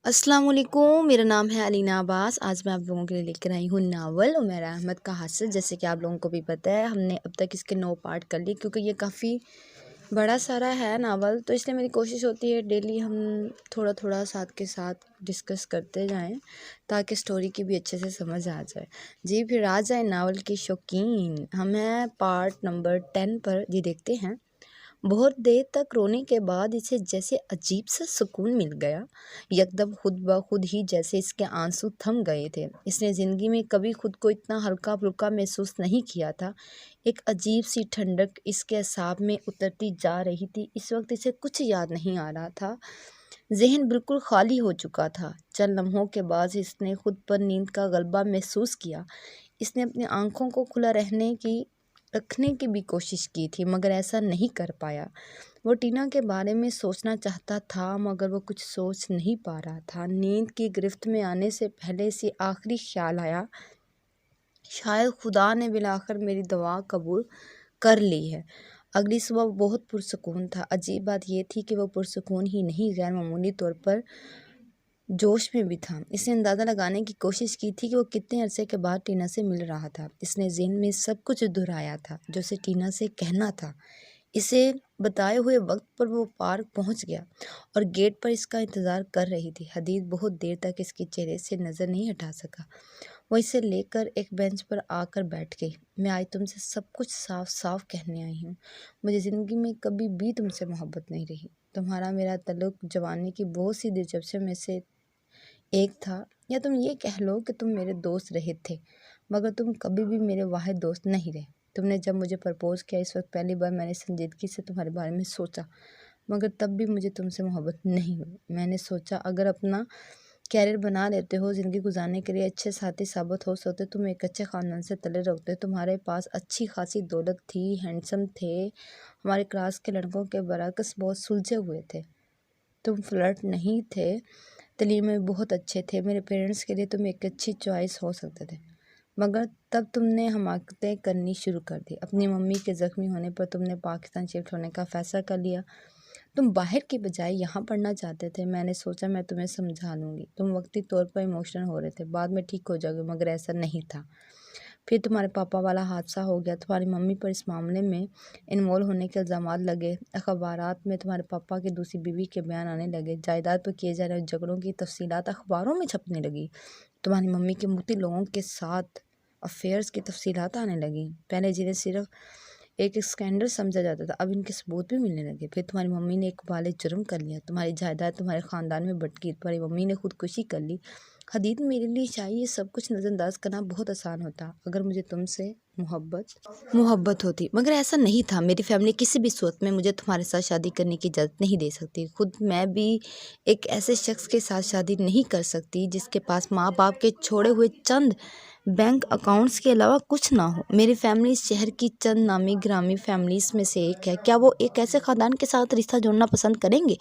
السلام علیکم، میرا نام ہے علینا عباس۔ آج میں آپ لوگوں کے لیے لے کر آئی ہوں ناول عمیر احمد کا حسد۔ جیسے کہ آپ لوگوں کو بھی پتہ ہے، ہم نے اب تک اس کے 9 پارٹ کر لی، کیونکہ یہ کافی بڑا سارا ہے ناول، تو اس لیے میری کوشش ہوتی ہے ڈیلی ہم تھوڑا تھوڑا ساتھ کے ساتھ ڈسکس کرتے جائیں تاکہ سٹوری کی بھی اچھے سے سمجھ آ جائے۔ جی پھر آ جائیں ناول کی شوقین، ہم ہیں پارٹ نمبر 10 پر۔ جی دیکھتے ہیں۔ بہت دیر تک رونے کے بعد اسے جیسے عجیب سا سکون مل گیا، یکدم خود بخود ہی جیسے اس کے آنسو تھم گئے تھے۔ اس نے زندگی میں کبھی خود کو اتنا ہلکا پھلکا محسوس نہیں کیا تھا۔ ایک عجیب سی ٹھنڈک اس کے اعصاب میں اترتی جا رہی تھی۔ اس وقت اسے کچھ یاد نہیں آ رہا تھا، ذہن بالکل خالی ہو چکا تھا۔ چند لمحوں کے بعد اس نے خود پر نیند کا غلبہ محسوس کیا۔ اس نے اپنی آنکھوں کو کھلا رکھنے کی بھی کوشش کی تھی، مگر ایسا نہیں کر پایا۔ وہ ٹینا کے بارے میں سوچنا چاہتا تھا، مگر وہ کچھ سوچ نہیں پا رہا تھا۔ نیند کی گرفت میں آنے سے پہلے سے آخری خیال آیا، شاید خدا نے بالآخر میری دعا قبول کر لی ہے۔ اگلی صبح وہ بہت پرسکون تھا۔ عجیب بات یہ تھی کہ وہ پرسکون ہی نہیں، غیر معمولی طور پر جوش میں بھی تھا۔ اس نے اندازہ لگانے کی کوشش کی تھی کہ وہ کتنے عرصے کے بعد ٹینا سے مل رہا تھا۔ اس نے ذہن میں سب کچھ دہرایا تھا جو اسے ٹینا سے کہنا تھا۔ اسے بتائے ہوئے وقت پر وہ پارک پہنچ گیا اور گیٹ پر اس کا انتظار کر رہی تھی۔ حدید بہت دیر تک اس کے چہرے سے نظر نہیں ہٹا سکا۔ وہ اسے لے کر ایک بینچ پر آ کر بیٹھ گئی۔ میں آج تم سے سب کچھ صاف صاف کہنے آئی ہوں۔ مجھے زندگی میں کبھی بھی تم سے محبت نہیں رہی۔ تمہارا میرا تعلق جوانی کی بہت سی دلچسپیوں میں سے ایک تھا، یا تم یہ کہہ لو کہ تم میرے دوست رہے تھے، مگر تم کبھی بھی میرے واحد دوست نہیں رہے۔ تم نے جب مجھے پرپوز کیا، اس وقت پہلی بار میں نے سنجیدگی سے تمہارے بارے میں سوچا، مگر تب بھی مجھے تم سے محبت نہیں ہوئی۔ میں نے سوچا اگر اپنا کیریئر بنا لیتے ہو، زندگی گزارنے کے لیے اچھے ساتھی ثابت ہو سکتے، تم ایک اچھے خاندان سے تعلق رکھتے، تمہارے پاس اچھی خاصی دولت تھی، ہینڈسم تھے، ہمارے کلاس کے لڑکوں کے برعکس بہت سلجھے ہوئے تھے، تم فلرٹ نہیں تھے، تعلیم میں بہت اچھے تھے، میرے پیرنٹس کے لیے تم ایک اچھی چوائس ہو سکتے تھے، مگر تب تم نے حماقتیں کرنی شروع کر دی۔ اپنی ممی کے زخمی ہونے پر تم نے پاکستان شفٹ ہونے کا فیصلہ کر لیا۔ تم باہر کی بجائے یہاں پڑھنا چاہتے تھے۔ میں نے سوچا میں تمہیں سمجھا لوں گی، تم وقتی طور پر ایموشنل ہو رہے تھے، بعد میں ٹھیک ہو جاؤ گے، مگر ایسا نہیں تھا۔ پھر تمہارے پاپا والا حادثہ ہو گیا، تمہاری ممی پر اس معاملے میں انوالو ہونے کے الزامات لگے، اخبارات میں تمہارے پاپا کی دوسری بیوی کے بیان آنے لگے، جائیداد پر کیے جا رہے جھگڑوں کی تفصیلات اخباروں میں چھپنے لگی، تمہاری ممی کے مختلف لوگوں کے ساتھ افیئرز کی تفصیلات آنے لگیں۔ پہلے جنہیں صرف ایک اسکینڈل سمجھا جاتا تھا، اب ان کے ثبوت بھی ملنے لگے۔ پھر تمہاری ممی نے ایک بالغ جرم کر لیا، تمہاری جائیداد تمہارے خاندان میں بٹ گئی، تمہاری ممی نے خودکشی کر لی۔ حدید میرے لیے شاید یہ سب کچھ نظر انداز کرنا بہت آسان ہوتا اگر مجھے تم سے محبت ہوتی، مگر ایسا نہیں تھا۔ میری فیملی کسی بھی صورت میں مجھے تمہارے ساتھ شادی کرنے کی اجازت نہیں دے سکتی، خود میں بھی ایک ایسے شخص کے ساتھ شادی نہیں کر سکتی جس کے پاس ماں باپ کے چھوڑے ہوئے چند بینک اکاؤنٹس کے علاوہ کچھ نہ ہو۔ میری فیملی اس شہر کی چند نامی گرامی فیملیز میں سے ایک ہے۔ کیا وہ ایک ایسے خاندان کے ساتھ رشتہ جوڑنا پسند کریں گے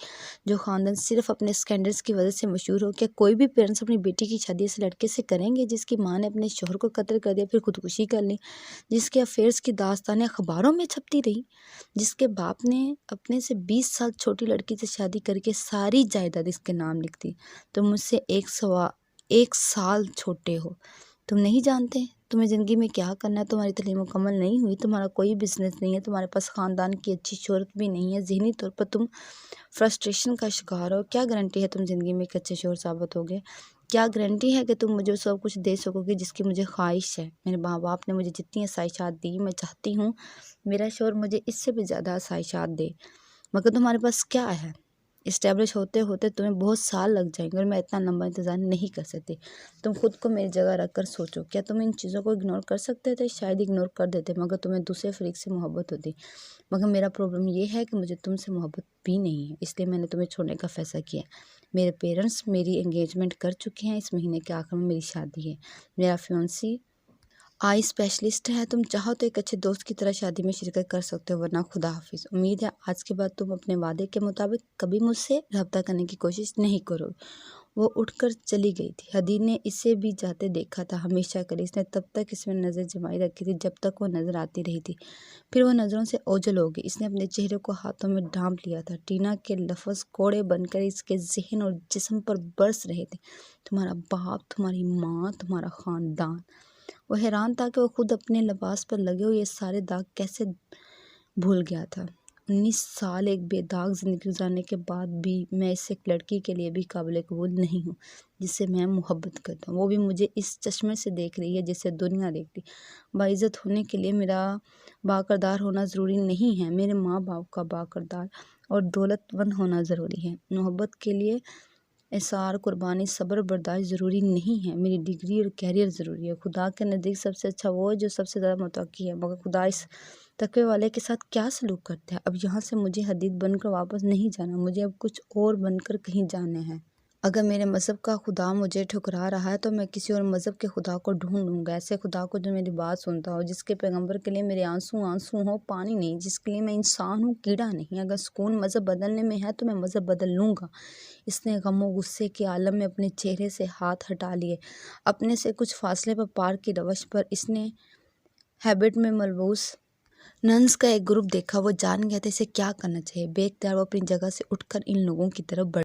جو خاندان صرف اپنے اسکینڈلز کی وجہ سے مشہور ہو؟ کیا کوئی بھی پیرنٹس اپنی بیٹی کی شادی ایسے لڑکے سے کریں گے جس کی ماں نے اپنے شوہر کو قتل کر دیا، پھر خودکشی کر لی، جس کے افیئرز کی داستانیں اخباروں میں چھپتی رہی، جس کے باپ نے اپنے سے 20 سال چھوٹی لڑکی سے شادی کر کے ساری جائیداد اس کے نام لکھ دی؟ تم مجھ سے ایک سال چھوٹے ہو، تم نہیں جانتے تمہیں زندگی میں کیا کرنا ہے، تمہاری تعلیم مکمل نہیں ہوئی، تمہارا کوئی بزنس نہیں ہے، تمہارے پاس خاندان کی اچھی شہرت بھی نہیں ہے، ذہنی طور پر تم فرسٹریشن کا شکار ہو۔ کیا گارنٹی ہے تم زندگی میں ایک اچھے شوہر ثابت ہوگے؟ کیا گارنٹی ہے کہ تم مجھے سب کچھ دے سکو گے جس کی مجھے خواہش ہے؟ میرے ماں باپ نے مجھے جتنی آسائشات دی، میں چاہتی ہوں میرا شوہر مجھے اس سے بھی زیادہ آسائشات دے، مگر تمہارے پاس کیا ہے؟ اسٹیبلش ہوتے ہوتے تمہیں بہت سال لگ جائیں گے اور میں اتنا لمبا انتظار نہیں کر سکتی۔ تم خود کو میری جگہ رکھ کر سوچو، کیا تم ان چیزوں کو اگنور کر سکتے تھے؟ شاید اگنور کر دیتے، مگر تمہیں دوسرے فریق سے محبت ہوتی، مگر میرا پرابلم یہ ہے کہ مجھے تم سے محبت بھی نہیں ہے، اس لیے میں نے تمہیں چھوڑنے کا فیصلہ کیا ہے۔ میرے پیرنٹس میری انگیجمنٹ کر چکے ہیں، اس مہینے کے آخر میں میری شادی ہے، میرا فیونسی آئی اسپیشلسٹ ہے، تم چاہو تو ایک اچھے دوست کی طرح شادی میں شرکت کر سکتے ہو، ورنہ خدا حافظ۔ امید ہے آج کے بعد تم اپنے وعدے کے مطابق کبھی مجھ سے رابطہ کرنے کی کوشش نہیں کرو۔ وہ اٹھ کر چلی گئی تھی۔ حدید نے اسے بھی جاتے دیکھا تھا ہمیشہ کے لیے۔ اس نے تب تک اس میں نظر جمائی رکھی تھی جب تک وہ نظر آتی رہی تھی، پھر وہ نظروں سے اوجھل ہو گئی۔ اس نے اپنے چہرے کو ہاتھوں میں ڈھانپ لیا تھا۔ ٹینا کے لفظ کوڑے بن کر اس کے ذہن اور جسم پر برس رہے تھے۔ تمہارا باپ، تمہاری ماں، تمہارا خاندان۔ وہ حیران تھا کہ وہ خود اپنے لباس پر لگے ہوئے یہ سارے داغ کیسے بھول گیا تھا۔ 19 سال ایک بے داغ زندگی گزارنے کے بعد بھی میں اس ایک لڑکی کے لیے بھی قابل قبول نہیں ہوں جس سے میں محبت کرتا ہوں۔ وہ بھی مجھے اس چشمے سے دیکھ رہی ہے جسے دنیا دیکھتی۔ باعزت ہونے کے لیے میرا باکردار ہونا ضروری نہیں ہے، میرے ماں باپ کا باکردار اور دولت مند ہونا ضروری ہے۔ محبت کے لیے اصرار، قربانی، صبر، برداشت ضروری نہیں ہے۔ میری ڈگری اور کیریئر ضروری ہے۔ خدا کے نزدیک سب سے اچھا وہ ہے جو سب سے زیادہ متقی ہے، مگر خدا اس تقوی والے کے ساتھ کیا سلوک کرتا ہے؟ اب یہاں سے مجھے حدید بن کر واپس نہیں جانا، مجھے اب کچھ اور بن کر کہیں جانا ہے۔ اگر میرے مذہب کا خدا مجھے ٹھکرا رہا ہے تو میں کسی اور مذہب کے خدا کو ڈھونڈ لوں گا، ایسے خدا کو جو میری بات سنتا ہو، جس کے پیغمبر کے لیے میرے آنسو آنسو ہوں، پانی نہیں، جس کے لیے میں انسان ہوں، کیڑا نہیں۔ اگر سکون مذہب بدلنے میں ہے تو میں مذہب بدل لوں گا۔ اس نے غم و غصے کے عالم میں اپنے چہرے سے ہاتھ ہٹا لیے۔ اپنے سے کچھ فاصلے پر پارک کی روش پر اس نے ہیبٹ میں ملبوس ننس کا ایک گروپ دیکھا۔ وہ جان گیا تھا اسے کیا کرنا چاہیے۔ بے اختیار وہ اپنی جگہ سے اٹھ کر ان لوگوں کی طرف بڑھ